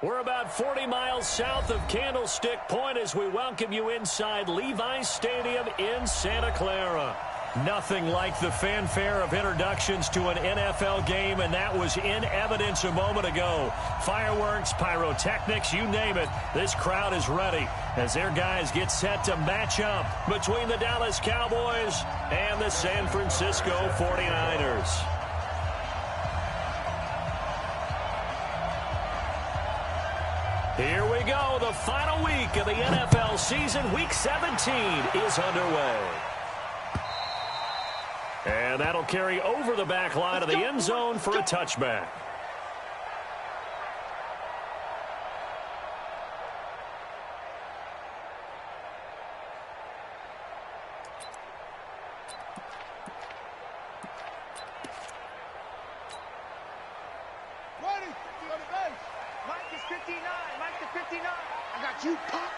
We're about 40 miles south of Candlestick Point as we welcome you inside Levi's Stadium in Santa Clara. Nothing like the fanfare of introductions to an NFL game, and that was in evidence a moment ago. Fireworks, pyrotechnics, you name it. This crowd is ready as their guys get set to match up between the Dallas Cowboys and the San Francisco 49ers. Here we go. The final week of the NFL season. Week 17 is underway. And that'll carry over the back line of the end zone for a touchback. You pop.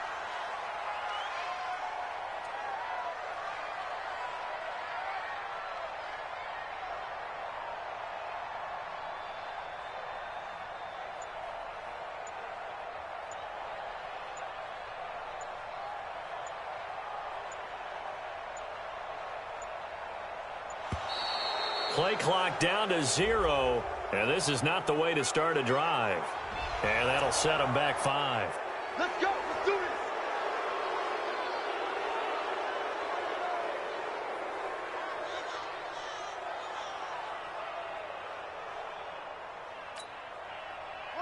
Play clock down to 0, and this is not the way to start a drive. And that'll set them back 5. Let's go. Let's do this.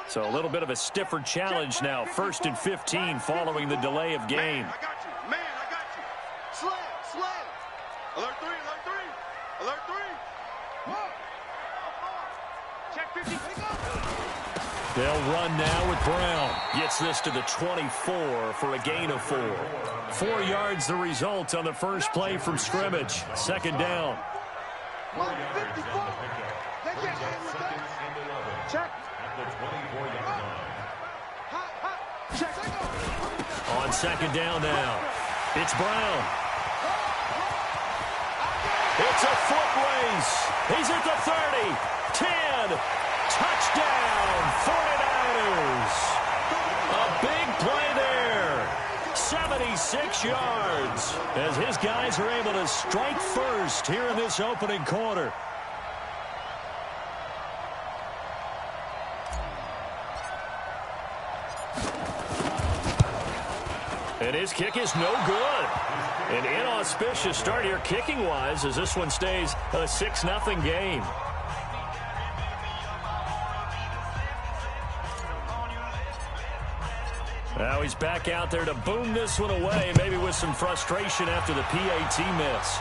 So a little bit of a stiffer challenge now. 1st and 15 following the delay of game. Man, I got you. Man, I got you. Slam. Alert 3, alert 3. Alert 3. Check 50. They'll run now with Brown. Gets this to the 24 for a gain of 4. 4 yards the result on the first play from scrimmage. Second down. 154. Check. On second down now. It's Brown. It's a foot race. He's at the 30. 10. Touchdown, 49ers. A big play there. 76 yards as his guys are able to strike first here in this opening quarter. And his kick is no good. An inauspicious start here kicking-wise as this one stays a 6-0 game. Now he's back out there to boom this one away, maybe with some frustration after the PAT miss.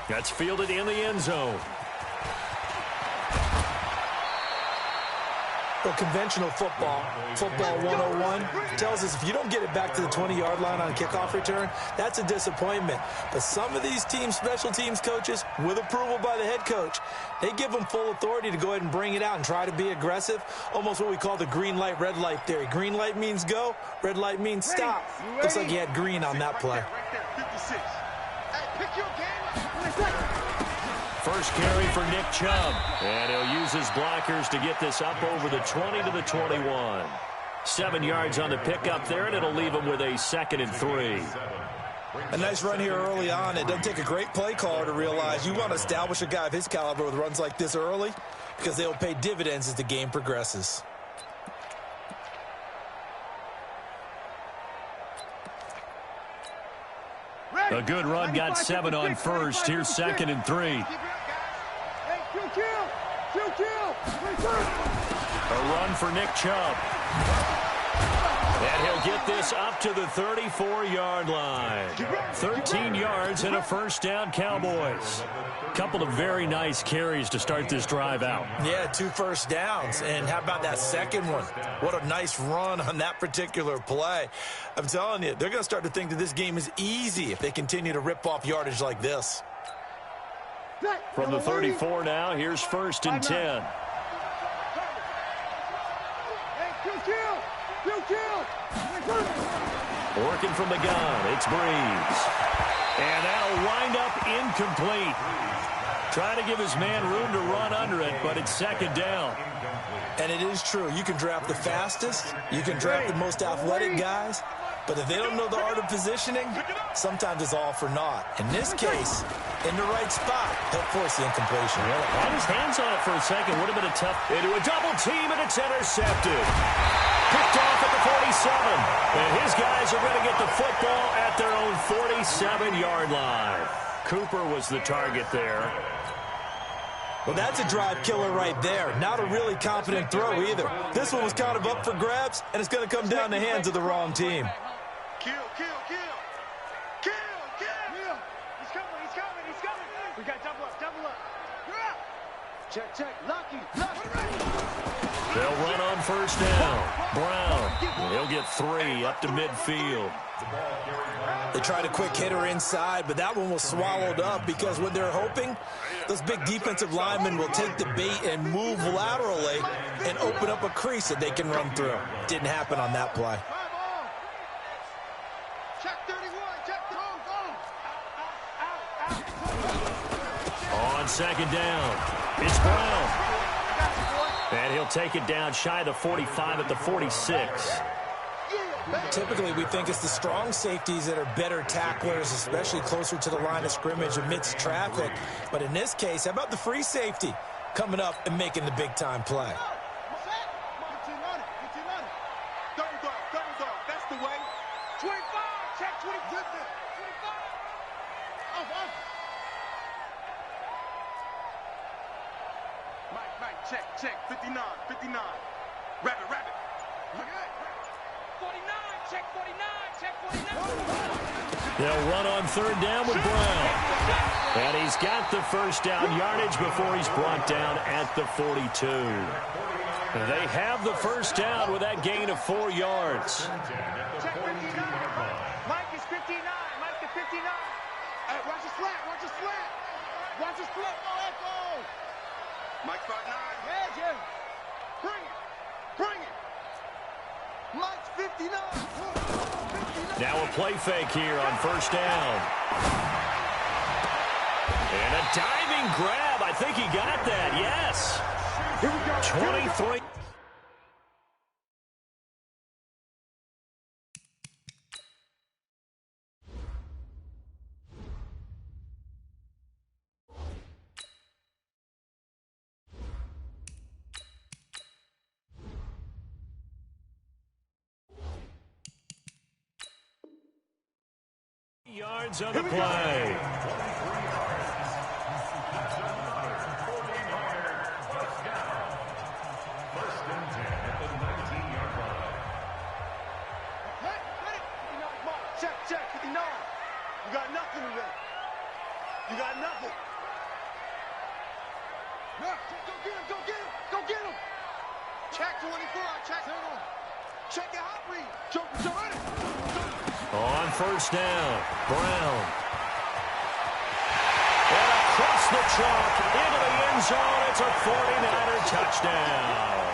That's fielded in the end zone. Well, conventional football 101, tells us if you don't get it back to the 20-yard line on a kickoff return, that's a disappointment. But some of these teams, special teams coaches, with approval by the head coach, they give them full authority to go ahead and bring it out and try to be aggressive, almost what we call the green light, red light theory. Green light means go, red light means stop. Looks like he had green on that play. First carry for Nick Chubb, and he'll use his blockers to get this up over the 20 to the 21. 7 yards on the pickup there, and it'll leave him with a 2nd and 3. A nice run here early on. It doesn't take a great play caller to realize you want to establish a guy of his caliber with runs like this early because they'll pay dividends as the game progresses. A good run got 7 on first. Here's 2nd and 3. A run for Nick Chubb. And he'll get this up to the 34-yard line. 13 yards and a first down, Cowboys. Couple of very nice carries to start this drive out. Yeah, 2 first downs. And how about that second one? What a nice run on that particular play. I'm telling you, they're going to start to think that this game is easy if they continue to rip off yardage like this. From the 34 now, here's 1st and 10. Working from the gun, it's Breeze. And that'll wind up incomplete. Trying to give his man room to run under it, but it's 2nd down. And it is true. You can draft the fastest. You can draft the most athletic guys. But if they don't know the art of positioning, sometimes it's all for naught. In this case, in the right spot, he'll force the incompletion. Well, on his hands on it for a second. Would have been a tough... Into a double team, and it's intercepted. Picked off at the 47. And his guys are going to get the football at their own 47-yard line. Cooper was the target there. Well, that's a drive killer right there. Not a really confident throw either. This one was kind of up for grabs, and it's going to come down the hands of the wrong team. Kill, kill, kill. Kill, kill. He's coming, he's coming, he's coming. We got double up, double up. Check, check. Lucky, lucky. They'll run on first down. Brown, he'll get 3 up to midfield. They tried a quick hitter inside, but that one was swallowed up because what they're hoping, those big defensive linemen will take the bait and move laterally and open up a crease that they can run through. Didn't happen on that play. Check 31, check On second down, it's Brown. And he'll take it down shy of the 45 at the 46. Typically, we think it's the strong safeties that are better tacklers, especially closer to the line of scrimmage amidst traffic. But in this case, how about the free safety coming up and making the big-time play? Double dog, that's the way. 25, check 25. Mike, check, 59. Rabbit. 49, check 49. They'll run on third down with Brown. And he's got the first down yardage before he's brought down at the 42. They have the first down with that gain of 4 yards. Check 59. Mike is 59. Mike is 59. Hey, watch his flat. Oh, Mike's got 9. Yeah, Jim. Bring it. Mike's 59. Now a play fake here on first down. And a diving grab. I think he got that. Yes. Here we go. 23. Yards on the play. Check 59. You got nothing today. You got nothing. Go get him. Check 24, check your hot read. On first down, Brown. And across the chalk into the end zone. It's a 49er touchdown.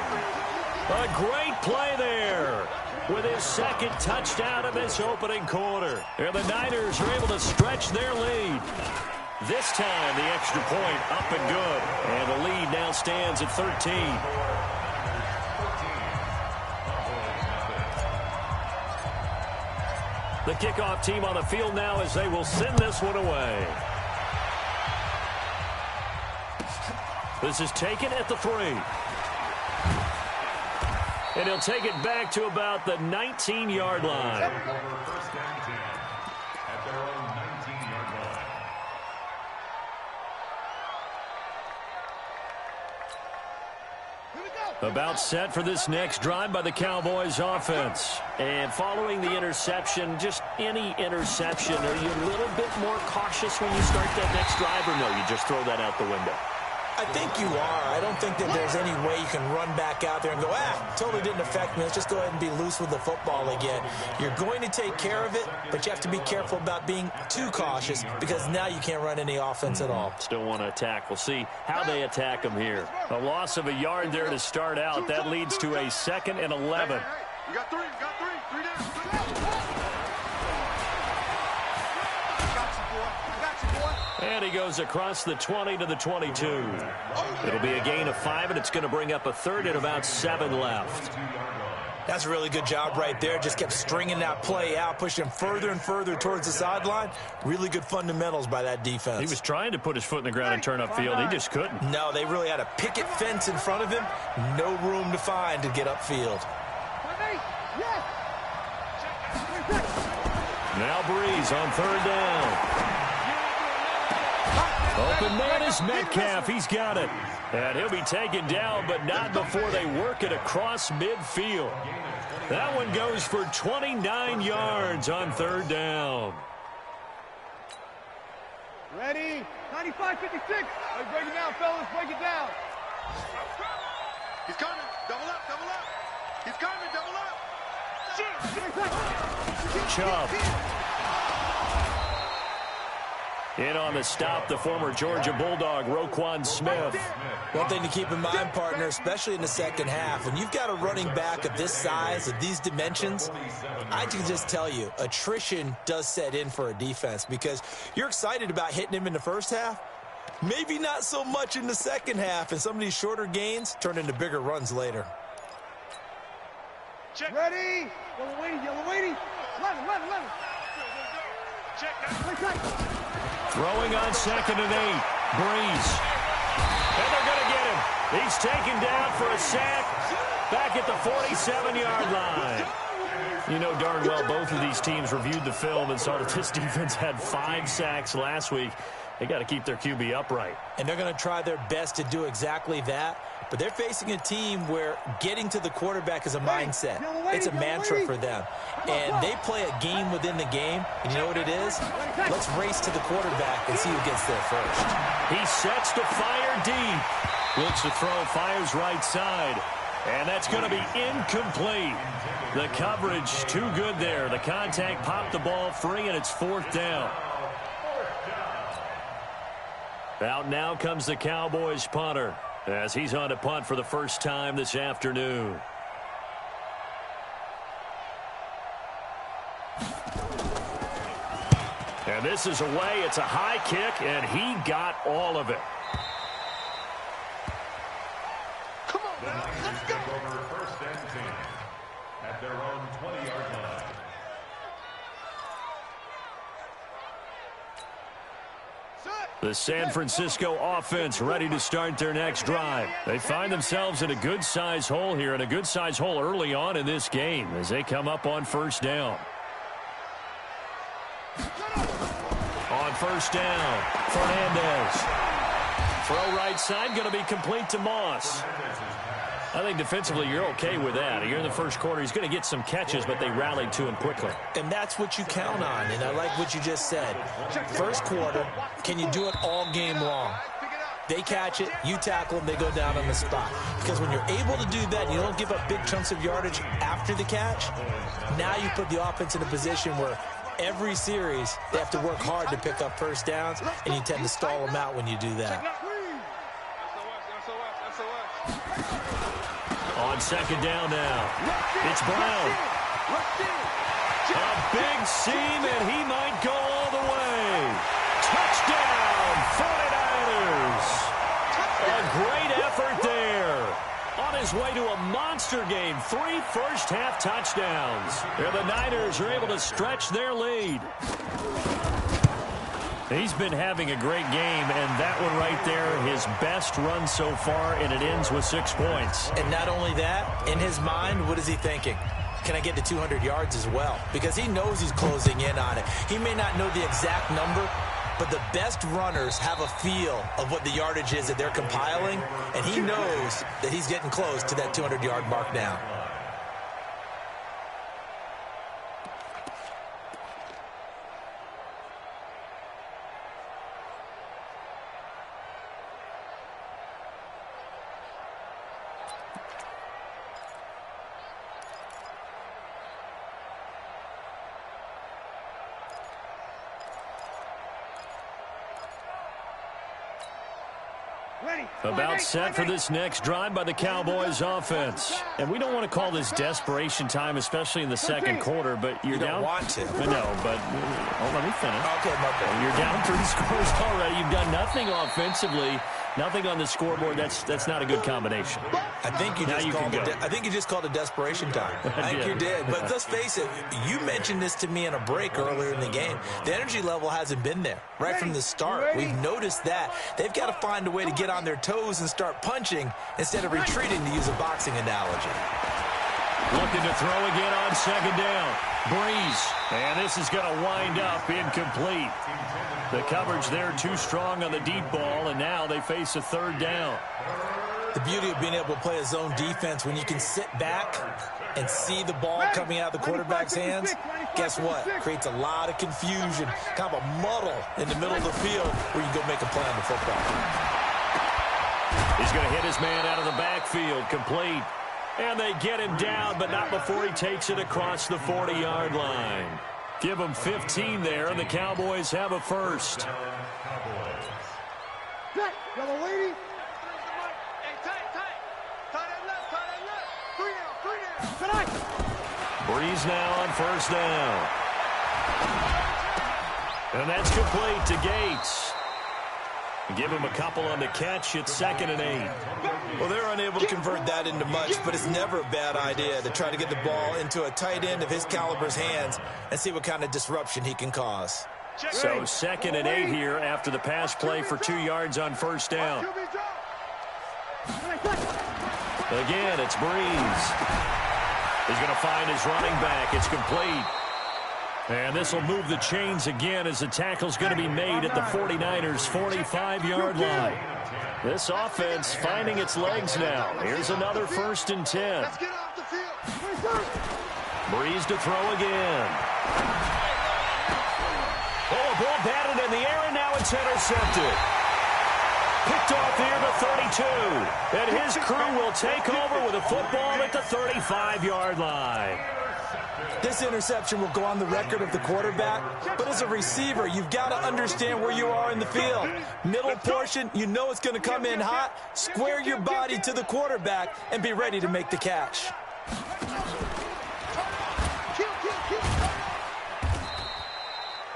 A great play there with his second touchdown of this opening quarter. And the Niners are able to stretch their lead. This time, the extra point up and good. And the lead now stands at 13. The kickoff team on the field now as they will send this one away. This is taken at the 3. And he'll take it back to about the 19-yard line. About set for this next drive by the Cowboys offense. And following the interception, just any interception, are you a little bit more cautious when you start that next drive, or no, you just throw that out the window? I think you are. I don't think that there's any way you can run back out there and go, totally didn't affect me. Let's just go ahead and be loose with the football again. You're going to take care of it, but you have to be careful about being too cautious because now you can't run any offense at all. Still want to attack. We'll see how they attack him here. A loss of a yard there to start out. That leads to a 2nd and 11. Hey, you got 3. 3 down. I got you, boy. And he goes across the 20 to the 22. It'll be a gain of 5, and it's going to bring up a third and about 7 left. That's a really good job right there. Just kept stringing that play out, pushing him further and further towards the sideline. Really good fundamentals by that defense. He was trying to put his foot in the ground and turn upfield. He just couldn't. No, they really had a picket fence in front of him. No room to find to get upfield. Now Breeze on 3rd down. Open man is Metcalf. He's got it. And he'll be taken down, but not before they work it across midfield. That one goes for 29 yards on 3rd down. Ready? 95-56. Let's break it down, fellas. Break it down. He's coming. Double up, double up. He's coming, double up. Chubb. In on the stop, the former Georgia Bulldog, Roquan Smith. One thing to keep in mind, partner, especially in the second half, when you've got a running back of this size, of these dimensions, I can just tell you, attrition does set in for a defense because you're excited about hitting him in the first half. Maybe not so much in the second half, and some of these shorter gains turn into bigger runs later. Check. Ready? Yellow waiting, yellow waiting. 11. Check that. Throwing on 2nd and 8. Breeze. And they're going to get him. He's taken down for a sack back at the 47-yard line. You know darn well both of these teams reviewed the film and saw that this defense had 5 sacks last week. They got to keep their QB upright. And they're going to try their best to do exactly that. But they're facing a team where getting to the quarterback is a mindset. It's a mantra for them. And they play a game within the game. And you know what it is? Let's race to the quarterback and see who gets there first. He sets to fire deep. Looks to throw, fires right side. And that's going to be incomplete. The coverage too good there. The contact popped the ball free, and it's 4th down. Out now comes the Cowboys punter as he's on to punt for the first time this afternoon. And this is away. It's a high kick, and he got all of it. Come on now, let's go. First and 10 at their own 20-yard line. The San Francisco offense ready to start their next drive. They find themselves in a good-sized hole here, and a good-sized hole early on in this game as they come up on 1st down. On 1st down, Fernandez. Throw right side, going to be complete to Moss. I think defensively you're okay with that. You're in the first quarter. He's going to get some catches, but they rallied to him quickly. And that's what you count on, and I like what you just said. First quarter, can you do it all game long? They catch it, you tackle them, they go down on the spot. Because when you're able to do that, you don't give up big chunks of yardage after the catch, now you put the offense in a position where every series they have to work hard to pick up first downs, and you tend to stall them out when you do that. On 2nd down now, it's Brown. A big seam, and he might go all the way. Touchdown, 49ers. A great effort there. On his way to a monster game, 3 first-half touchdowns. And the Niners are able to stretch their lead. He's been having a great game, and that one right there, his best run so far, and it ends with 6 points. And not only that, in his mind, what is he thinking? Can I get to 200 yards as well? Because he knows he's closing in on it. He may not know the exact number, but the best runners have a feel of what the yardage is that they're compiling, and he knows that he's getting close to that 200-yard mark now. About set for this next drive by the Cowboys offense. And we don't want to call this desperation time, especially in the second quarter, but you're down. You don't want to. No, but let me finish. Okay, my bad. You're down 3 scores already. You've done nothing offensively, nothing on the scoreboard. That's not a good combination. I think you just called it desperation time. I think you did. But let's face it, you mentioned this to me in a break earlier in the game. The energy level hasn't been there right from the start. We've noticed that. They've got to find a way to get on their toes and start punching instead of retreating, to use a boxing analogy. Looking to throw again on second down. Breeze. And this is going to wind up incomplete. The coverage there too strong on the deep ball, and now they face a third down. The beauty of being able to play a zone defense, when you can sit back and see the ball coming out of the quarterback's hands, guess what? Creates a lot of confusion, kind of a muddle in the middle of the field where you go make a play on the football. He's going to hit his man out of the backfield, complete. And they get him down, but not before he takes it across the 40-yard line. Give him 15 there, and the Cowboys have a first. Yellow lady. Breeze now on first down. And that's complete to Gates. Give him a couple on the catch. It's 2nd and 8. Well, they're unable to convert that into much, but it's never a bad idea to try to get the ball into a tight end of his caliber's hands and see what kind of disruption he can cause. So 2nd and 8 here after the pass play for 2 yards on first down. Again, it's Breeze. He's going to find his running back. It's complete. And this will move the chains again as the tackle's going to be made at the 49ers' 45-yard line. This offense finding its legs now. Here's another 1st and 10. Let's get off the field. Breeze to throw again. Oh, ball batted in the air, and now it's intercepted. Picked off here to 32. And his crew will take over with a football at the 35-yard line. This interception will go on the record of the quarterback, but as a receiver, you've got to understand where you are in the field. Middle portion, you know it's going to come in hot. Square your body to the quarterback and be ready to make the catch.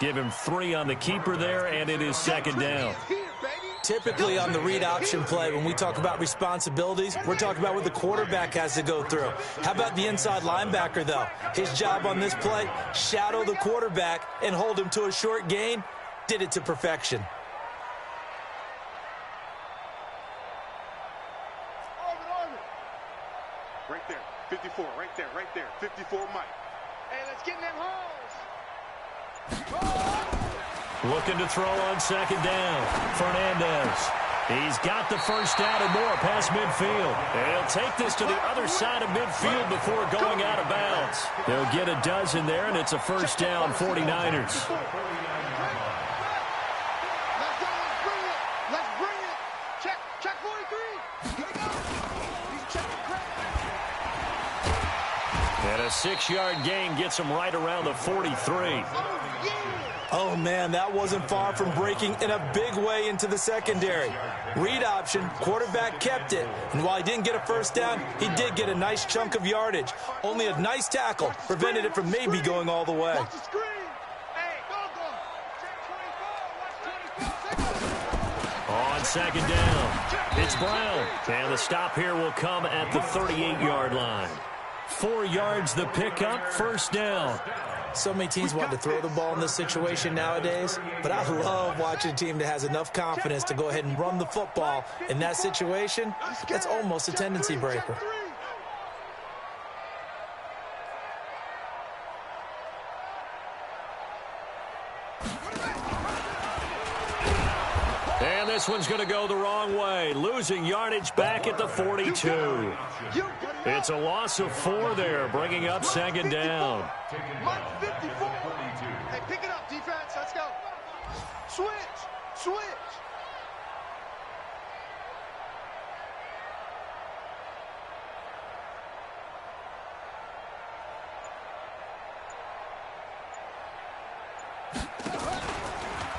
Give him 3 on the keeper there, and it is 2nd down. Typically on the read option play, when we talk about responsibilities, we're talking about what the quarterback has to go through. How about the inside linebacker, though? His job on this play, shadow the quarterback and hold him to a short gain. Did it to perfection. Right there, 54, right there, 54 Mike. Hey, let's get in them holes. Looking to throw on 2nd down. Fernandez. He's got the first down and more past midfield. And he'll take this to the other side of midfield before going out of bounds. They'll get a dozen there, and it's a first down, 49ers. Let's bring it. Check 43. Here we go. He's checking crack. And a 6-yard gain gets him right around the 43. Oh, man, that wasn't far from breaking in a big way into the secondary. Read option, quarterback kept it. And while he didn't get a first down, he did get a nice chunk of yardage. Only a nice tackle prevented it from maybe going all the way. Watch the screen. Hey, go. Check 24. Watch 24. On 2nd down, it's Brown. And the stop here will come at the 38-yard line. 4 yards the pickup, first down. So many teams want to throw the ball in this situation nowadays, but I love watching a team that has enough confidence to go ahead and run the football in that situation. That's almost a tendency breaker. And this one's going to go the wrong way, losing yardage back at the 42. It's a loss of 4 there, bringing up 2nd down. Mike 54. Hey, pick it up, defense. Let's go. Switch.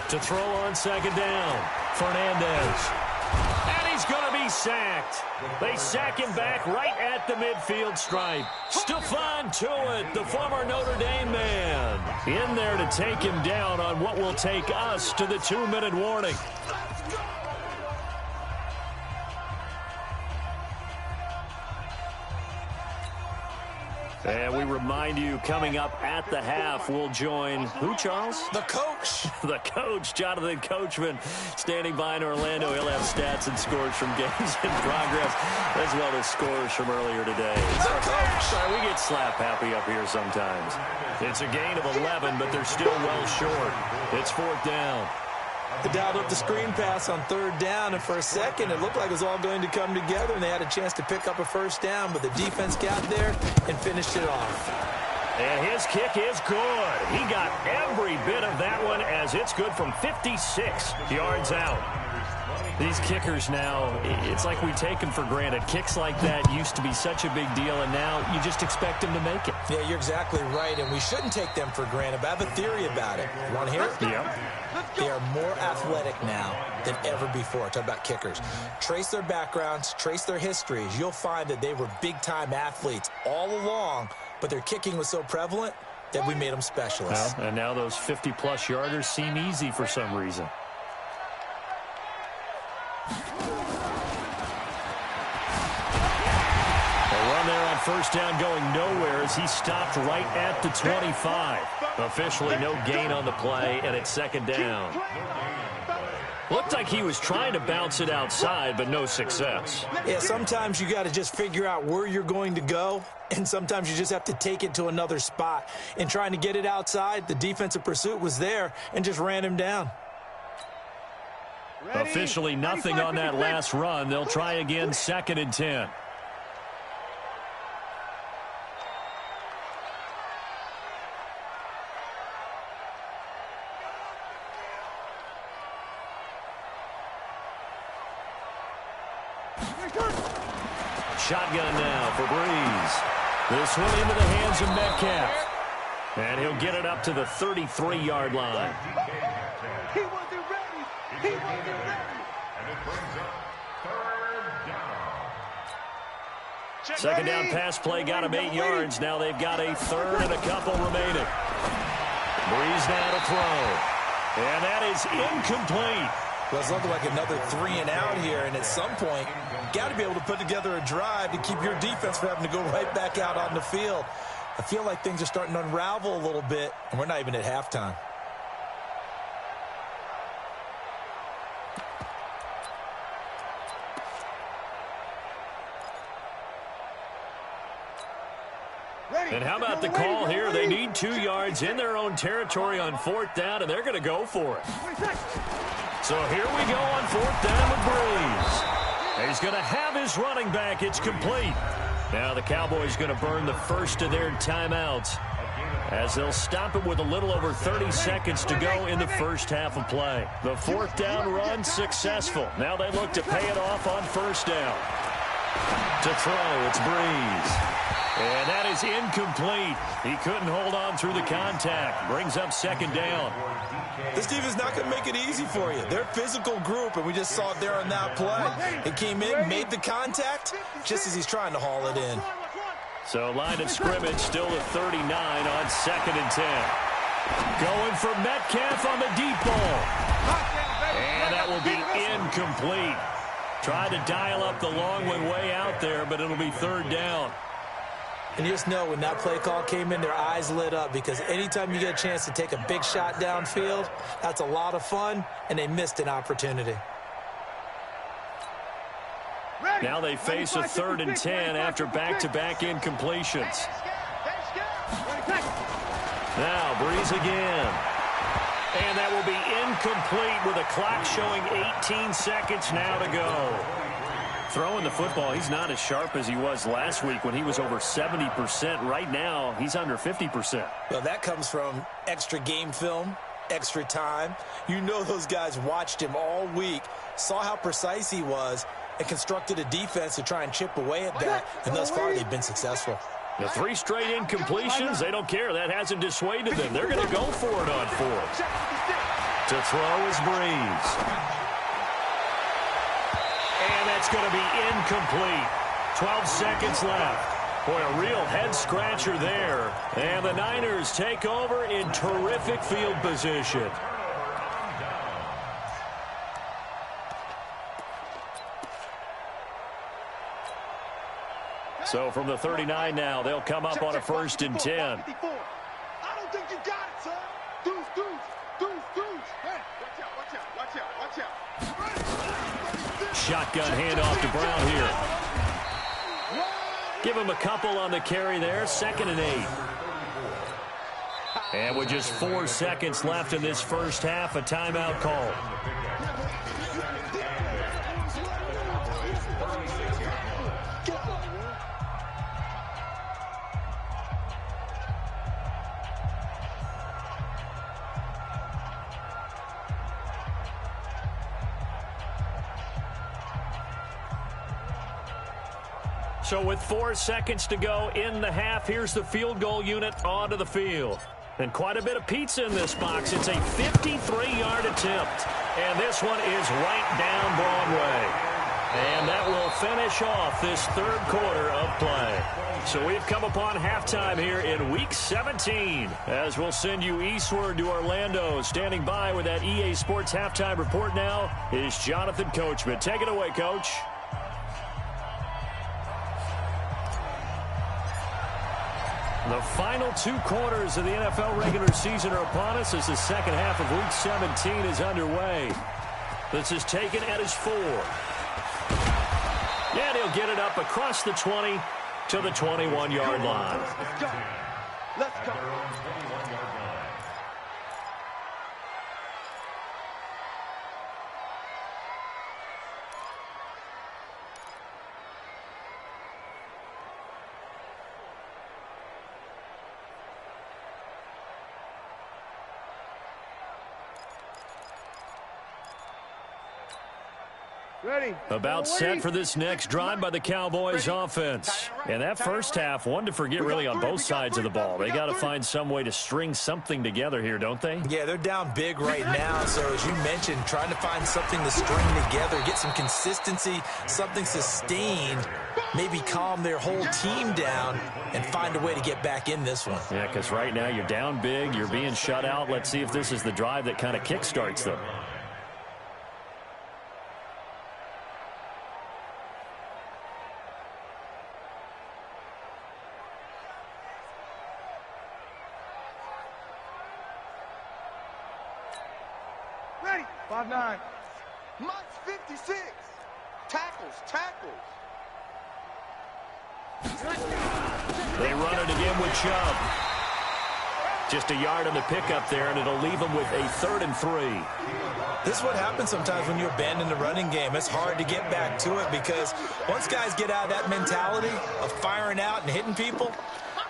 To throw on 2nd down, Fernandez. And he's he's sacked. They sack him back right at the midfield stripe. Stephon Tuitt, the former Notre Dame man, in there to take him down on what will take us to the 2-minute warning. And we remind you, coming up at the half, we'll join who, Charles? The coach. The coach, Jonathan Coachman, standing by in Orlando. He'll have stats and scores from games in progress, as well as scores from earlier today. The coach. Sorry, we get slap happy up here sometimes. It's a gain of 11, but they're still well short. It's 4th down. They dialed up the screen pass on 3rd down, and for a second it looked like it was all going to come together, and they had a chance to pick up a 1st down, but the defense got there and finished it off. And his kick is good. He got every bit of that one, as it's good from 56 yards out. These kickers now, it's like we take them for granted. Kicks like that used to be such a big deal, and now you just expect them to make it. Yeah, you're exactly right, and we shouldn't take them for granted, but I have a theory about it. You want to hear it? Yeah. They are more athletic now than ever before. Talk about kickers. Trace their backgrounds, trace their histories. You'll find that they were big-time athletes all along, but their kicking was so prevalent that we made them specialists. Well, and now those 50-plus yarders seem easy for some reason. There on 1st down going nowhere as he stopped right at the 25. Officially no gain on the play, and it's 2nd down. Looked like he was trying to bounce it outside, but no success. Yeah, sometimes you got to just figure out where you're going to go, and sometimes you just have to take it to another spot. In trying to get it outside, the defensive pursuit was there and just ran him down. Officially nothing on that last run. They'll try again, 2nd and 10. Shotgun now for Breeze. This one into the hands of Metcalf. And he'll get it up to the 33-yard line. He wasn't ready. He wasn't ready. And it brings up 3rd down. 2nd down pass play got him 8 yards. Now they've got a 3rd and a couple remaining. Breeze now to throw. And that is incomplete. Well, it's looking like another 3 and out here, and at some point, you got to be able to put together a drive to keep your defense from having to go right back out on the field. I feel like things are starting to unravel a little bit, and we're not even at halftime. And how about the call here? They need 2 yards in their own territory on 4th down, and they're going to go for it. So here we go on 4th down with Breeze. He's going to have his running back. It's complete. Now the Cowboys going to burn the first of their timeouts, as they'll stop it with a little over 30 seconds to go in the first half of play. The 4th down run successful. Now they look to pay it off on 1st down. To throw, it's Breeze. And that is incomplete. He couldn't hold on through the contact. Brings up 2nd down. This team is not going to make it easy for you. They're a physical group, and we just saw it there on that play. He came in, made the contact, just as he's trying to haul it in. So line of scrimmage still at 39 on 2nd and 10. Going for Metcalf on the deep ball. And that will be incomplete. Tried to dial up the long one way out there, but it'll be 3rd down. And you just know when that play call came in, their eyes lit up, because anytime you get a chance to take a big shot downfield, that's a lot of fun, and they missed an opportunity. Now they face a 3rd and 10 after back-to-back incompletions. Now Breeze again. And that will be incomplete with a clock showing 18 seconds now to go. Throwing the football, he's not as sharp as he was last week when he was over 70%. Right now, he's under 50%. Well, that comes from extra game film, extra time. You know those guys watched him all week, saw how precise he was, and constructed a defense to try and chip away at that. And thus far, they've been successful. The 3 straight incompletions, they don't care. That hasn't dissuaded them. They're going to go for it on 4th. To throw is Breeze. And that that's going to be incomplete. 12 seconds left. Boy, a real head-scratcher there. And the Niners take over in terrific field position. So from the 39 now, they'll come up on a 1st and 10. I don't think you got it, son. Deuce. Hey, watch out. Shotgun handoff to Brown here. Give him a couple on the carry there. 2nd and 8. And with just 4 seconds left in this first half, a timeout call. So with 4 seconds to go in the half, here's the field goal unit onto the field. And quite a bit of pizza in this box. It's a 53-yard attempt. And this one is right down Broadway. And that will finish off this 3rd quarter of play. So we've come upon halftime here in Week 17. As we'll send you eastward to Orlando. Standing by with that EA Sports halftime report now is Jonathan Coachman. Take it away, Coach. The final 2 quarters of the NFL regular season are upon us as the second half of Week 17 is underway. This is taken at his 4. And he'll get it up across the 20 to the 21-yard line. Let's go. Ready. About set for this next drive by the Cowboys offense. And that first half, one to forget really on both sides of the ball. They got to find some way to string something together here, don't they? Yeah, they're down big right now. So as you mentioned, trying to find something to string together, get some consistency, something sustained, maybe calm their whole team down and find a way to get back in this one. Yeah, because right now you're down big, you're being shut out. Let's see if this is the drive that kind of kickstarts them. Ready. 5-9. Mike's 56. Tackles. They run it again with Chubb. Just a yard on the pickup there, and it'll leave them with a 3rd and 3. This is what happens sometimes when you abandon the running game. It's hard to get back to it because once guys get out of that mentality of firing out and hitting people,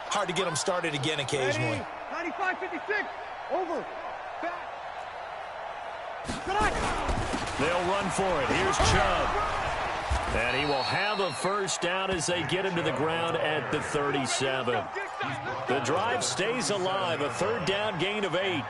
hard to get them started again occasionally. 95-56. Over. Back. They'll run for it. Here's Chubb. And he will have a first down as they get him to the ground at the 37. The drive stays alive. A 3rd down gain of 8.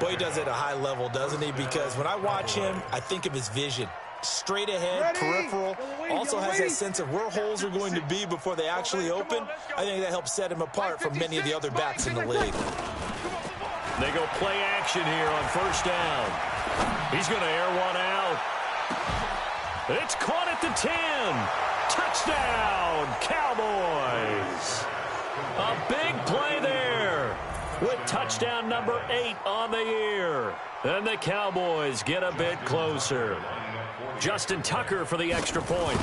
Boy, he does it at a high level, doesn't he? Because when I watch him, I think of his vision. Straight ahead, peripheral. Also has that sense of where holes are going to be before they actually open. I think that helps set him apart from many of the other backs in the league. They go play action here on 1st down. He's going to air one out. It's caught at the 10. Touchdown, Cowboys. A big play there with touchdown number 8 on the year. And the Cowboys get a bit closer. Justin Tucker for the extra point.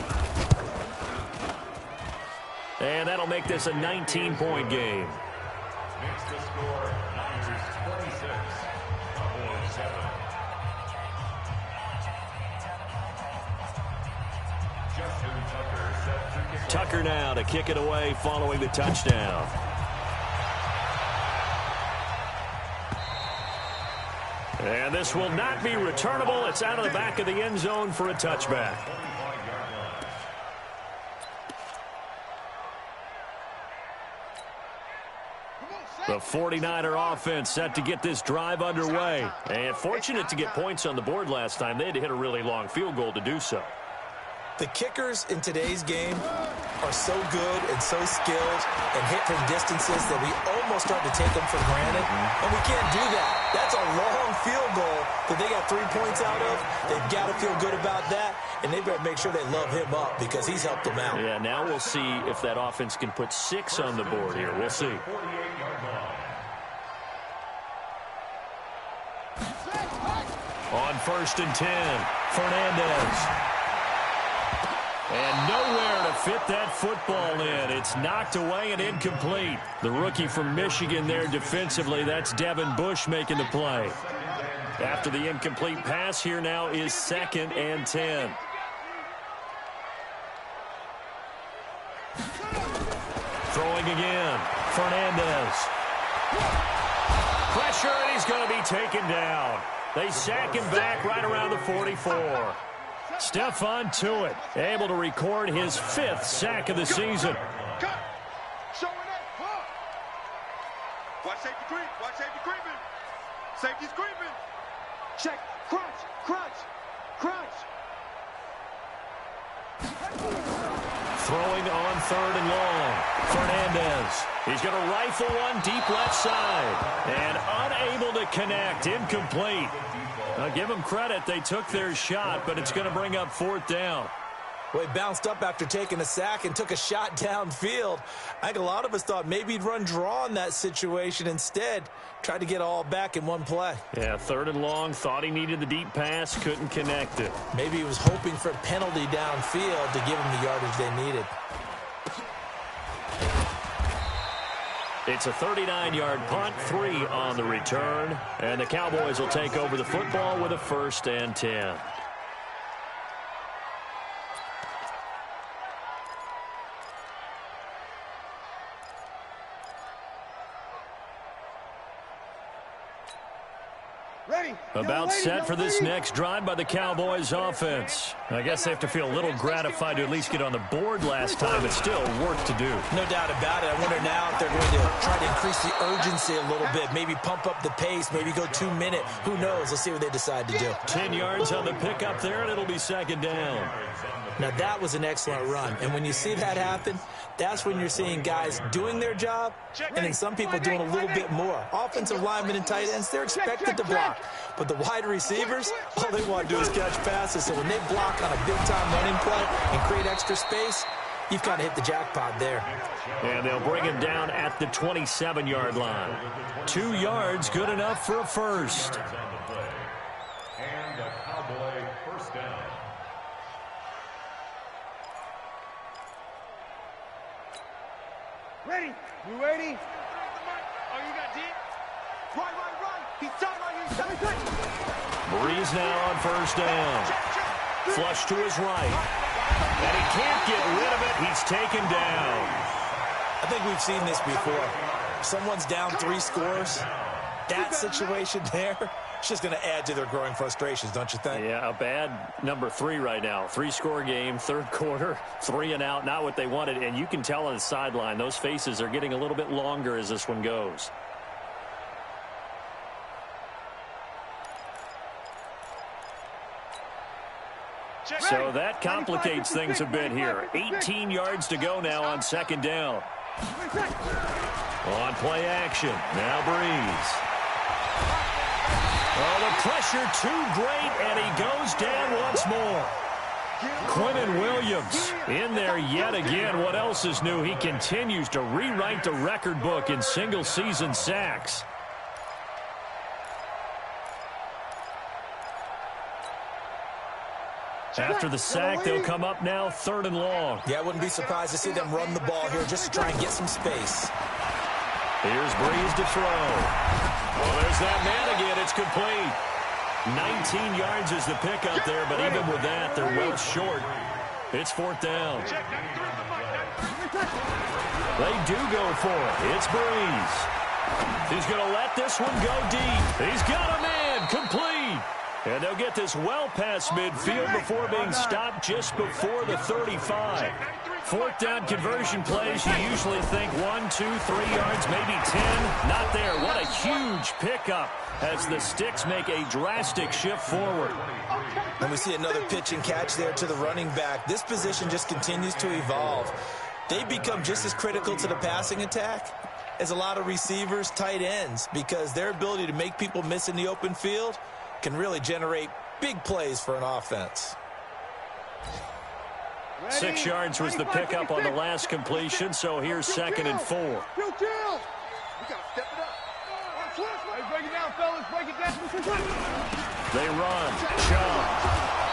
And that'll make this a 19-point game. Makes the score Niners 26, Cowboys 7. Justin Tucker set to kick. Tucker now to kick it away following the touchdown. And this will not be returnable. It's out of the back of the end zone for a touchback. The 49er offense set to get this drive underway. And fortunate to get points on the board last time. They had to hit a really long field goal to do so. The kickers in today's game are so good and so skilled and hit from distances that we almost start to take them for granted, and we can't do that. That's a long field goal that they got 3 points out of. They've got to feel good about that, and they better make sure they love him up because he's helped them out. Yeah, now we'll see if that offense can put 6 on the board here. We'll see. On 1st and 10, Fernandez. And nowhere to fit that football in. It's knocked away and incomplete. The rookie from Michigan there defensively, that's Devin Bush making the play. After the incomplete pass, here now is 2nd and 10. Throwing again, Fernandez. Pressure, and he's going to be taken down. They sack him back right around the 44. Stephon Tuitt able to record his 5th sack of the season. Cut. Showing up. Watch safety creep. Watch safety creeping. Safety's creeping. Check. Crunch. Crunch. Crunch. Throwing on 3rd and long. Fernandez. He's going to rifle one deep left side. And unable to connect. Incomplete. Now, give them credit. They took their shot, but it's going to bring up 4th down. Well, he bounced up after taking a sack and took a shot downfield. I think a lot of us thought maybe he'd run draw in that situation. Instead, tried to get all back in one play. Yeah, 3rd and long. Thought he needed the deep pass. Couldn't connect it. Maybe he was hoping for a penalty downfield to give him the yardage they needed. It's a 39-yard punt, 3 on the return. And the Cowboys will take over the football with a 1st and 10. Ready. About set for this next drive by the Cowboys offense. I guess they have to feel a little gratified to at least get on the board last time, but still work to do. No doubt about it. I wonder now if they're going to try to increase the urgency a little bit, maybe pump up the pace, maybe go 2-minute. Who knows? Let's see what they decide to do. 10 yards on the pickup there, and it'll be 2nd down. Now, that was an excellent run. And when you see that happen, that's when you're seeing guys doing their job and then some people doing a little bit more. Offensive linemen and tight ends, they're expected to block. But the wide receivers, all they want to do is catch passes. So when they block on a big-time running play and create extra space, you've kind of hit the jackpot there. And they'll bring him down at the 27-yard line. 2 yards, good enough for a first. And the Cowboy 1st down. Ready. You ready? Oh, you got deep? Right. He's tight on you. Breeze now on 1st down. Flush to his right. And he can't get rid of it. He's taken down. I think we've seen this before. Someone's down 3 scores. That situation there, it's just going to add to their growing frustrations, don't you think? Yeah, a bad number 3 right now. 3-score game, 3rd quarter, 3 and out, not what they wanted. And you can tell on the sideline, those faces are getting a little bit longer as this one goes. So that complicates things a bit here. 18 yards to go now on 2nd down. On play action, now Breeze. Oh, the pressure too great, and he goes down once more. Quinnen Williams in there yet again. What else is new? He continues to rewrite the record book in single-season sacks. After the sack, they'll come up now 3rd and long. Yeah, I wouldn't be surprised to see them run the ball here just to try and get some space. Here's Breeze to throw. Well, there's that man again. It's complete. 19 yards is the pickup there, but even with that, they're well short. It's 4th down. They do go for it. It's Breeze. He's going to let this one go deep. He's got a man. Complete. And they'll get this well past midfield before being stopped just before the 35. Fourth down conversion plays, you usually think 1, 2, 3 yards, maybe 10. Not there. What a huge pickup as the Sticks make a drastic shift forward. And we see another pitch and catch there to the running back. This position just continues to evolve. They become just as critical to the passing attack as a lot of receivers, tight ends, because their ability to make people miss in the open field can really generate big plays for an offense. 6 yards was the pickup on the last completion, so here's 2nd and 4. We got to step it up. Break it down, fellas. Break it down. They run. Chubb.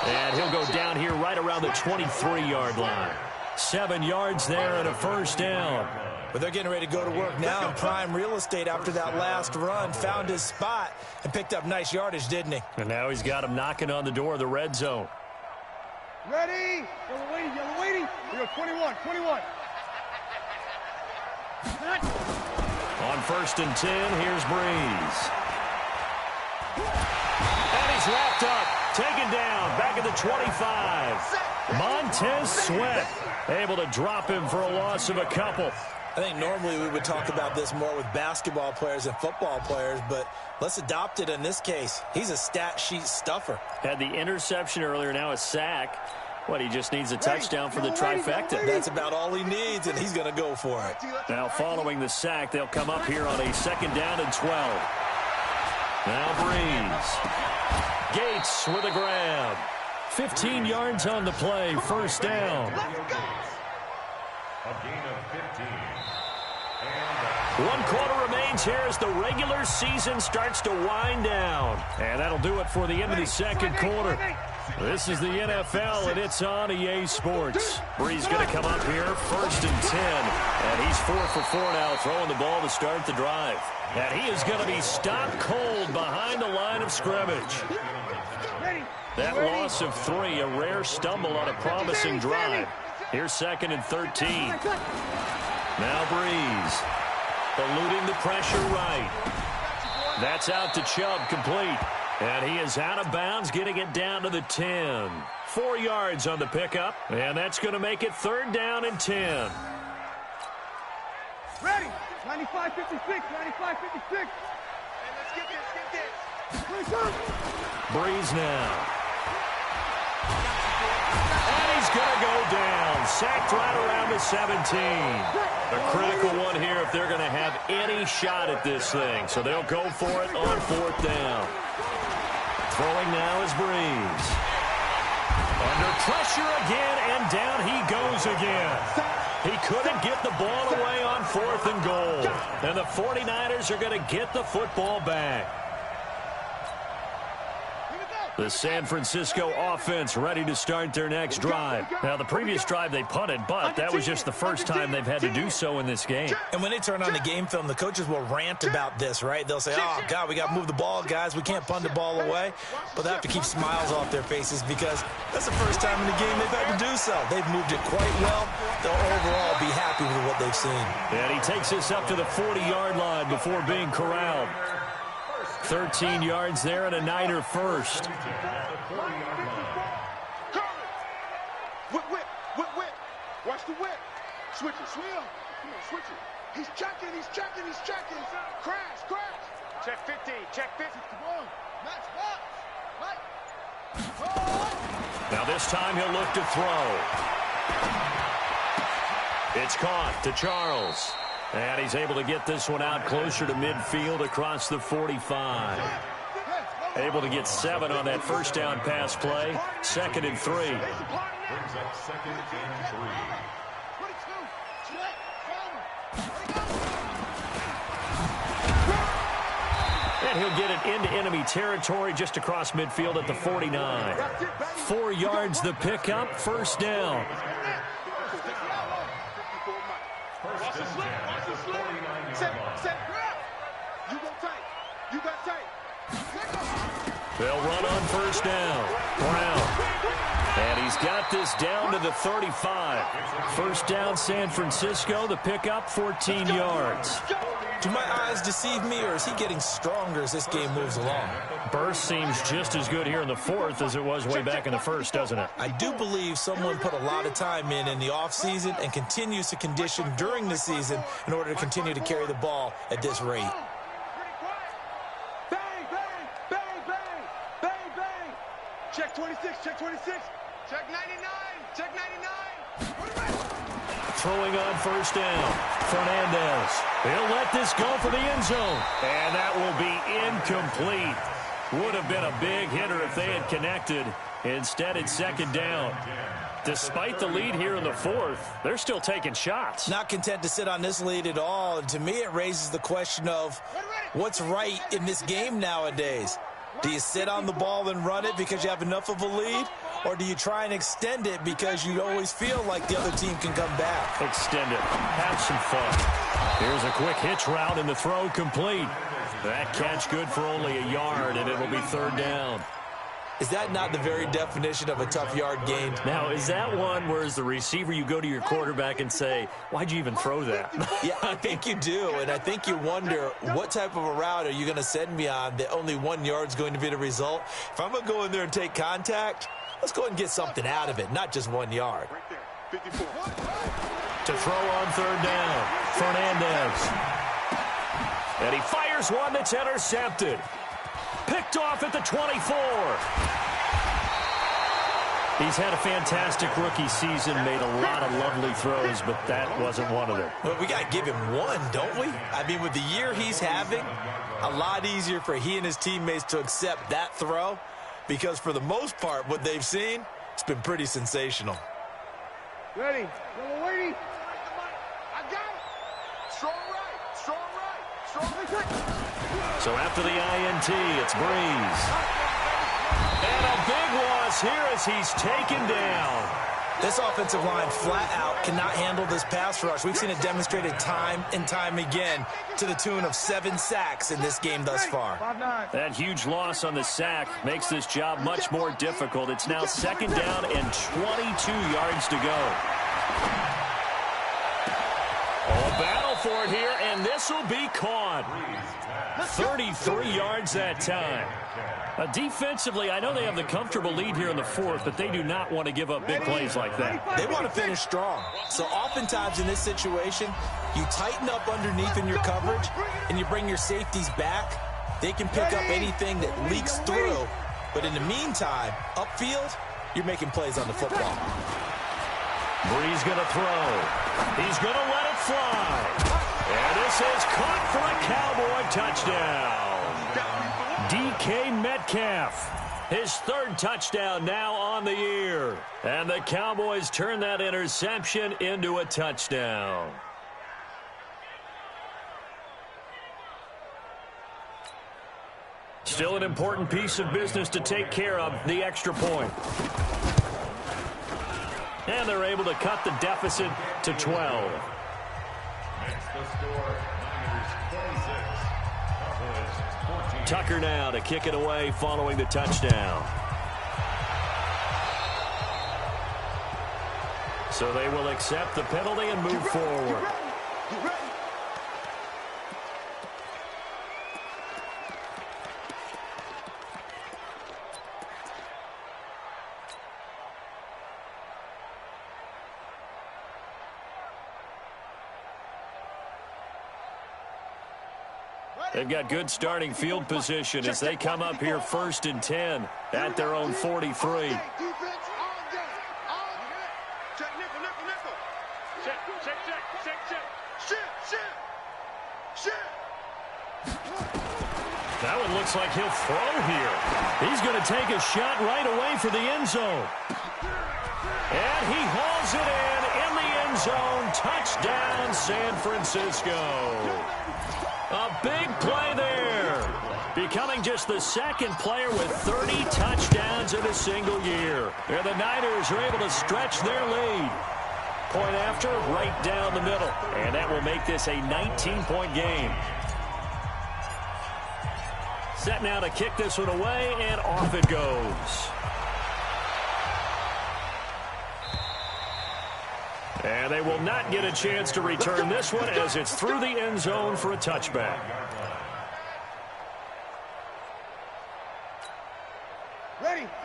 And he'll go down here right around the 23-yard line. 7 yards there and a first down. But they're getting ready to go to work now in prime real estate after that last run. Found his spot and picked up nice yardage, didn't he? And now he's got him knocking on the door of the red zone. Ready? Yellow waiting. We go 21. On 1st and 10, here's Breeze. And he's wrapped up. Taken down. Back at the 25. Montez Sweat able to drop him for a loss of a couple. I think normally we would talk about this more with basketball players and football players, but let's adopt it in this case. He's a stat sheet stuffer. Had the interception earlier, now a sack. What, he just needs a touchdown for the trifecta. That's about all he needs, and he's going to go for it. Now following the sack, they'll come up here on a 2nd down and 12. Now Breeze. Gates with a grab. 15 yards on the play, first down. A gain of 15. 1 quarter remains here as the regular season starts to wind down. And that'll do it for the end of the 2nd quarter. This is the NFL, and it's on EA Sports. Breeze going to come up here, 1st and 10. And he's 4 for 4 now, throwing the ball to start the drive. And he is going to be stopped cold behind the line of scrimmage. That loss of 3, a rare stumble on a promising drive. Here's 2nd and 13. Now Breeze. Eluding the pressure right. That's out to Chubb, complete. And he is out of bounds, getting it down to the 10. 4 yards on the pickup, and that's going to make it 3rd down and 10. Ready? 95-56. 95-56. Hey, let's get this. Breeze now. And he's going to go down. Sacked right around the 17. A critical one here if they're going to have any shot at this thing. So they'll go for it on 4th down. Throwing now is Breeze. Under pressure again, and down he goes again. He couldn't get the ball away on 4th and goal. And the 49ers are going to get the football back. The San Francisco offense ready to start their next drive. Now, the previous drive they punted, but that was just the first time they've had to do so in this game. And when they turn on the game film, the coaches will rant about this, right? They'll say, oh, God, we got to move the ball, guys. We can't punt the ball away. But they have to keep smiles off their faces because that's the first time in the game they've had to do so. They've moved it quite well. They'll overall be happy with what they've seen. And he takes us up to the 40-yard line before being corralled. 13 yards there and a Niner first. Whip. Watch the whip. Switch it. Come on, switch it. He's checking. Crash. Check 15. Come on. Match box. Now this time he'll look to throw. It's caught to Charles. And he's able to get this one out closer to midfield across the 45. Able to get 7 on that first down pass play. 2nd and 3. Brings up 2nd and 3. And he'll get it into enemy territory just across midfield at the 49. 4 yards the pickup, first down. Watch the slip. You got tight. They'll run on first down. Brown. And he's got this down to the 35. First down, San Francisco. The pickup, 14 yards. Do my eyes deceive me, or is he getting stronger as this game moves along? Burst seems just as good here in the fourth as it was way back in the first, doesn't it? I do believe someone put a lot of time in the offseason and continues to condition during the season in order to continue to carry the ball at this rate. Bang, bang, bang, bang, bang, bang. Check 26, check 26. Check 99, check 99. Throwing on first down. Fernandez. He'll let this go for the end zone. And that will be incomplete. Would have been a big hitter if they had connected. Instead, it's second down. Despite the lead here in the fourth, they're still taking shots. Not content to sit on this lead at all. And to me, it raises the question of what's right in this game nowadays. Do you sit on the ball and run it because you have enough of a lead? Or do you try and extend it because you always feel like the other team can come back? Extend it. Have some fun. Here's a quick hitch route and the throw complete. That catch good for only a yard, and it'll be third down. Is that not the very definition of a tough yard gain? Now, is that one where as the receiver you go to your quarterback and say, why'd you even throw that? Yeah, I think you do, and I think you wonder what type of a route are you going to send me on that only 1 yard's going to be the result? If I'm going to go in there and take contact, let's go ahead and get something out of it, not just 1 yard. Right there, 54. To throw on third down, Fernandez. And he fires one that's intercepted. Picked off at the 24. He's had a fantastic rookie season, made a lot of lovely throws, but that wasn't one of them. Well, we got to give him one, don't we? I mean, with the year he's having, a lot easier for he and his teammates to accept that throw because for the most part, what they've seen, it's been pretty sensational. Ready. We're waiting. I got it. Strong right. Strong right. Strong right. So after the INT, it's Breeze. And a big loss here as he's taken down. This offensive line flat out cannot handle this pass rush. We've seen it demonstrated time and time again to the tune of 7 sacks in this game thus far. That huge loss on the sack makes this job much more difficult. It's now second down and 22 yards to go. A battle for it here, and this will be caught. 33 yards that time. Defensively, I know they have the comfortable lead here in the fourth, but they do not want to give up big plays like that. They want to finish strong. So oftentimes in this situation, you tighten up underneath in your coverage, and you bring your safeties back. They can pick up anything that leaks through. But in the meantime, upfield, you're making plays on the football. Breeze going to throw. He's going to let it fly. And this is caught for a Cowboy touchdown. DK Metcalf, his third touchdown now on the year. And the Cowboys turn that interception into a touchdown. Still an important piece of business to take care of, the extra point. And they're able to cut the deficit to 12. Makes the score Niners 26. Cowboys 14. Tucker now to kick it away following the touchdown. So they will accept the penalty and move forward. They've got good starting field position as they come up here 1st and 10 at their own 43. Defense all day. Check, nickel, nickel, nickel. Check, check, check, check, check. Shit, shit, shit. That one looks like he'll throw here. He's going to take a shot right away for the end zone. And he hauls it in the end zone. Touchdown, San Francisco. A big play there. Becoming just the second player with 30 touchdowns in a single year. And the Niners are able to stretch their lead. Point after, right down the middle. And that will make this a 19-point game. Set now to kick this one away, and off it goes. And they will not get a chance to return this one as it's through the end zone for a touchback.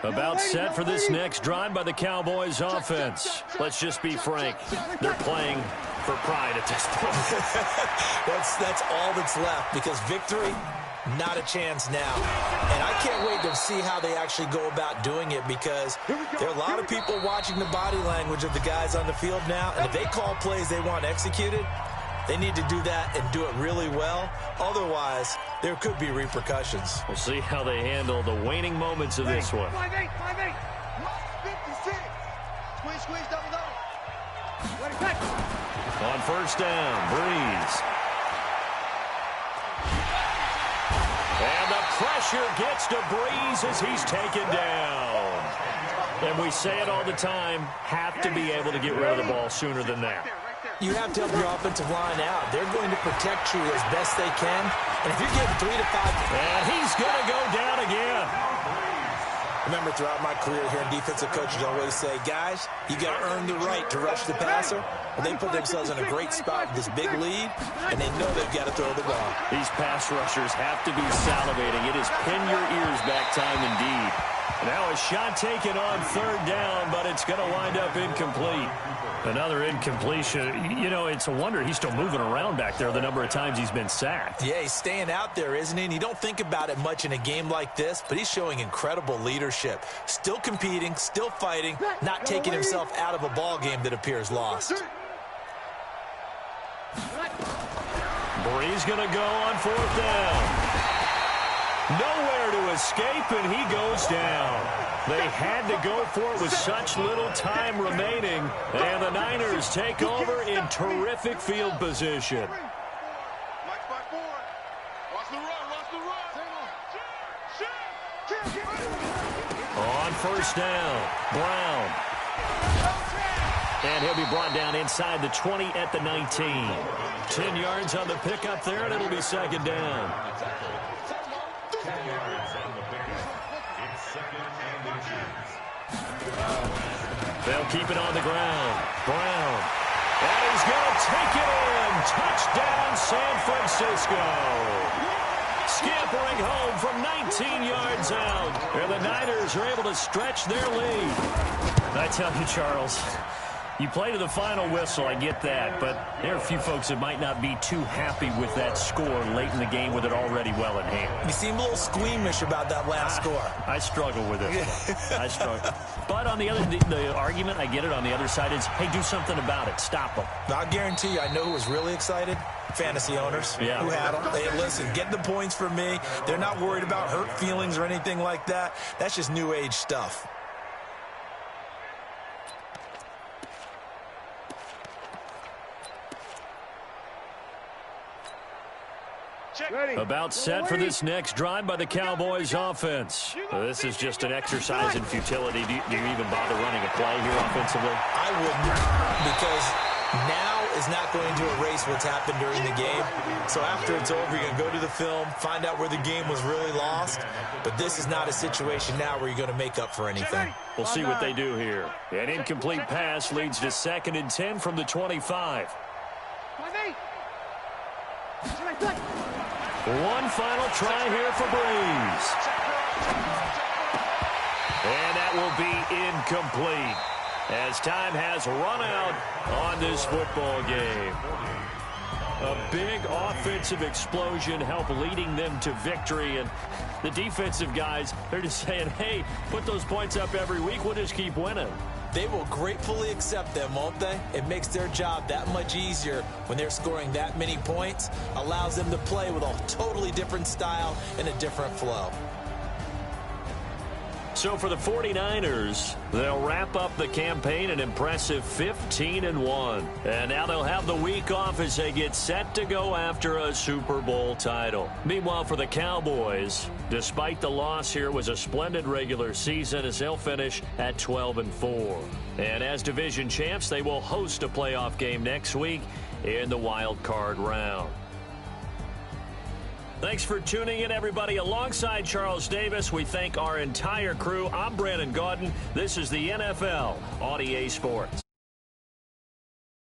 About set for this next drive by the Cowboys offense. Let's just be frank. They're playing for pride at this point. That's all that's left, because victory, not a chance now. And I can't wait to see how they actually go about doing it, because there are a lot of people watching the body language of the guys on the field now. And if they call plays they want executed, they need to do that and do it really well. Otherwise, there could be repercussions. We'll see how they handle the waning moments of this one. 5-8, 5-8. 56. Squeeze, double. Let it cut. On first down, Breeze. And the pressure gets to Breeze as he's taken down. And we say it all the time, have to be able to get rid of the ball sooner than that. You have to help your offensive line out. They're going to protect you as best they can. And if you're getting 3 to 5... And he's going to go down again. Remember, throughout my career here, defensive coaches always say, guys, you got to earn the right to rush the passer. Well, they put themselves in a great spot with this big lead, and they know they've got to throw the ball. These pass rushers have to be salivating. It is pin your ears back time indeed. Now a shot taken on third down, but it's going to wind up incomplete. Another incompletion. You know, it's a wonder he's still moving around back there the number of times he's been sacked. Yeah, he's staying out there, isn't he? And you don't think about it much in a game like this, but he's showing incredible leadership. Still competing, still fighting, not taking himself out of a ball game that appears lost. Breeze going to go on fourth down. Nowhere to escape, and he goes down. They had to go for it with such little time remaining, and the Niners take over in terrific field position. Mike's by 4. Watch the run. On first down, Brown. And he'll be brought down inside the 20 at the 19. 10 yards on the pickup there, and it'll be second down. 10 yards on the pickup. It's second and inches. They'll keep it on the ground. Brown. And he's going to take it in. Touchdown, San Francisco. Scampering home from 19 yards out. And the Niners are able to stretch their lead. I tell you, Charles, you play to the final whistle, I get that, but there are a few folks that might not be too happy with that score late in the game with it already well in hand. You seem a little squeamish about that last score. I struggle with it. I struggle. But on the other, the argument, I get it, on the other side is, hey, do something about it. Stop them. I'll guarantee you, I know who was really excited. Fantasy owners who had them. Hey, listen, get the points for me. They're not worried about hurt feelings or anything like that. That's just new age stuff. About set for this next drive by the Cowboys offense. This is just an exercise in futility. Do you even bother running a play here offensively? I wouldn't, because now is not going to erase what's happened during the game. So after it's over, you're going to go to the film, find out where the game was really lost. But this is not a situation now where you're going to make up for anything. We'll see what they do here. An incomplete pass leads to 2nd and 10 from the 25. One final try here for Breeze. And that will be incomplete as time has run out on this football game. A big offensive explosion helped leading them to victory. And the defensive guys, they're just saying, hey, put those points up every week. We'll just keep winning. They will gratefully accept them, won't they? It makes their job that much easier when they're scoring that many points. Allows them to play with a totally different style and a different flow. So for the 49ers, they'll wrap up the campaign an impressive 15-1. And now they'll have the week off as they get set to go after a Super Bowl title. Meanwhile, for the Cowboys, despite the loss here, was a splendid regular season as they'll finish at 12-4. And as division champs, they will host a playoff game next week in the wild card round. Thanks for tuning in, everybody. Alongside Charles Davis, we thank our entire crew. I'm Brandon Gaudin. This is the NFL on EA Sports.